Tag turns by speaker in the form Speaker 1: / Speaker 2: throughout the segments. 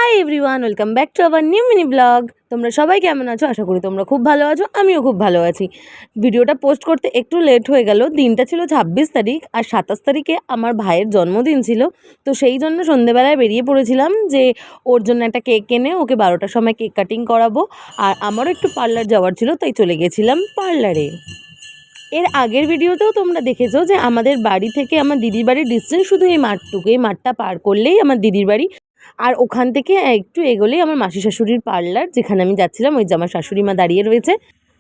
Speaker 1: Hi everyone, welcome back to our new mini blog. তোমরা সবাই কেমন আছো? আশা করি তোমরা খুব ভালো আছো, আমিও খুব ভালো আছি। ভিডিওটা পোস্ট করতে একটু লেট হয়ে গেল। দিনটা ছিল 26 তারিখ আর 27 তারিখে আমার ভাইয়ের জন্মদিন ছিল। তো সেই জন্য সন্ধেবেলায় বেরিয়ে পড়েছিলাম যে ওর জন্য একটা কেক এনে ওকে 12টার সময় কেক কাটিং করাবো। আর আমারও একটু পার্লার যাওয়ার ছিল, তাই চলে গেছিলাম পার্লারে। এর আগের ভিডিওতেও তোমরা দেখেছো যে আমাদের বাড়ি থেকে আমার দিদির বাড়ির ডিস্টেন্স শুধু এই মাঠটুকু। এই মাঠটা পার করলেই আমার দিদির বাড়ি, আর ওখান থেকে একটু এগোলেই আমার মাসি শাশুড়ির পার্লার। যেখানে আমি যাচ্ছিলাম ওই যে আমার শাশুড়ি মা দাঁড়িয়ে রয়েছে।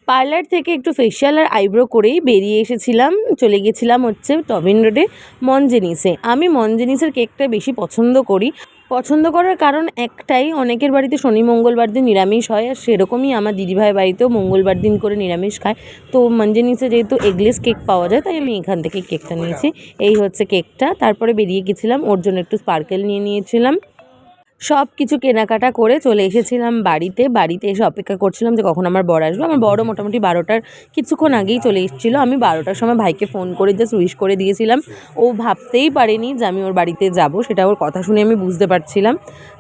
Speaker 1: পার্লার থেকে একটু ফেশিয়াল আর আইব্রো করেই বেরিয়ে এসেছিলাম। চলে গেছিলাম হচ্ছে টবিন রোডে মনজেনিসে। আমি মনজেনিসের কেকটা বেশি পছন্দ করি। পছন্দ করার কারণ একটাই, অনেকের বাড়িতে শনি মঙ্গলবার দিন নিরামিষ হয়, আর সেরকমই আমার দিদিভাইয়ের বাড়িতেও মঙ্গলবার দিন করে নিরামিষ খায়। তো মনজেনিসে যেহেতু এগলেস কেক পাওয়া যায়, তাই আমি এখান থেকে কেকটা নিয়েছি। এই হচ্ছে কেকটা। তারপরে বেরিয়ে গেছিলাম, ওর জন্য একটু স্পার্কেল নিয়ে নিয়েছিলাম। সব কিছু কেনাকাটা করে চলে এসেছিলাম বাড়িতে এসে অপেক্ষা করছিলাম যে কখন আমার বর আসবে। আমার বড়ও মোটামুটি 12টার কিছুক্ষণ আগেই চলে এসেছিলো। আমি 12টার সময় ভাইকে ফোন করে জাস্ট উইশ করে দিয়েছিলাম। ও ভাবতেই পারেনি যে আমি ওর বাড়িতে যাব, সেটা ওর কথা শুনে আমি বুঝতে পারছিলাম।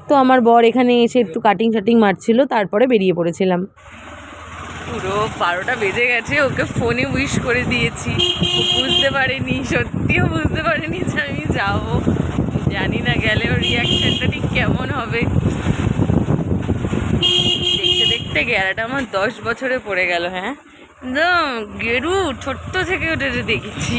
Speaker 1: তো আমার বর এখানে এসে একটু কাটিং মারছিল, তারপরে বেরিয়ে পড়েছিলাম। পুরো 12টা বেজে গেছে, ওকে ফোনে উইশ করে দিয়েছি। বুঝতে পারেনি, সত্যিও বুঝতে পারেনি যে আমি যাবো। জানি না গেলে ওর রিয়াকশনটা ঠিক কেমন হবে। দেখতে দেখতে গেলাটা আমার 10 বছরে পড়ে গেল। হ্যাঁ, গেরু ছোট্ট থেকে ওটা দেখেছি।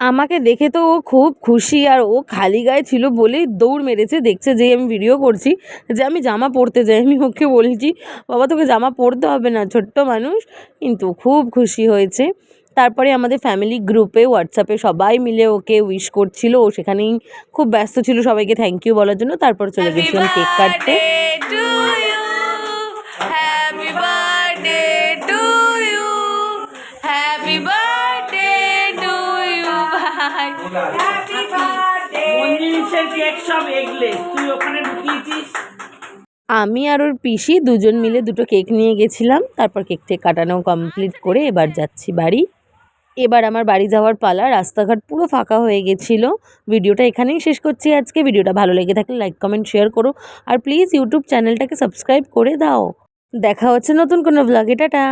Speaker 1: আমাকে দেখে তো ও খুব খুশি, আর ও খালি গায়ে ছিল বলেই দৌড় মেরেছে। দেখছে যে আমি ভিডিও করছি, যে আমি জামা পরতে যাই। আমি ওকে বলছি, বাবা তোকে জামা পরতে হবে না, ছোট্ট মানুষ। কিন্তু খুব খুশি হয়েছে। তারপরে আমাদের ফ্যামিলি গ্রুপে হোয়াটসঅ্যাপে সবাই মিলে ওকে উইশ করছিল। ও সেখানেই খুব ব্যস্ত ছিল সবাইকে থ্যাংক ইউ বলার জন্য। তারপর চলে গেছিলাম কেক কাটতে। আমি আর ওর পিসি দুজন মিলে দুটো কেক নিয়ে গেছিলাম। তারপর কেকটা কাটানো কমপ্লিট করে এবার যাচ্ছি বাড়ি। এবার আমার বাড়ি যাওয়ার পালা। রাস্তাঘাট পুরো ফাঁকা হয়ে গেছিলো। ভিডিওটা এখানেই শেষ করছি আজকে। ভিডিওটা ভালো লেগে থাকলে লাইক কমেন্ট শেয়ার করো, আর প্লিজ ইউটিউব চ্যানেলটাকে সাবস্ক্রাইব করে দাও। দেখা হচ্ছে নতুন কোনো ব্লগে। টাটা।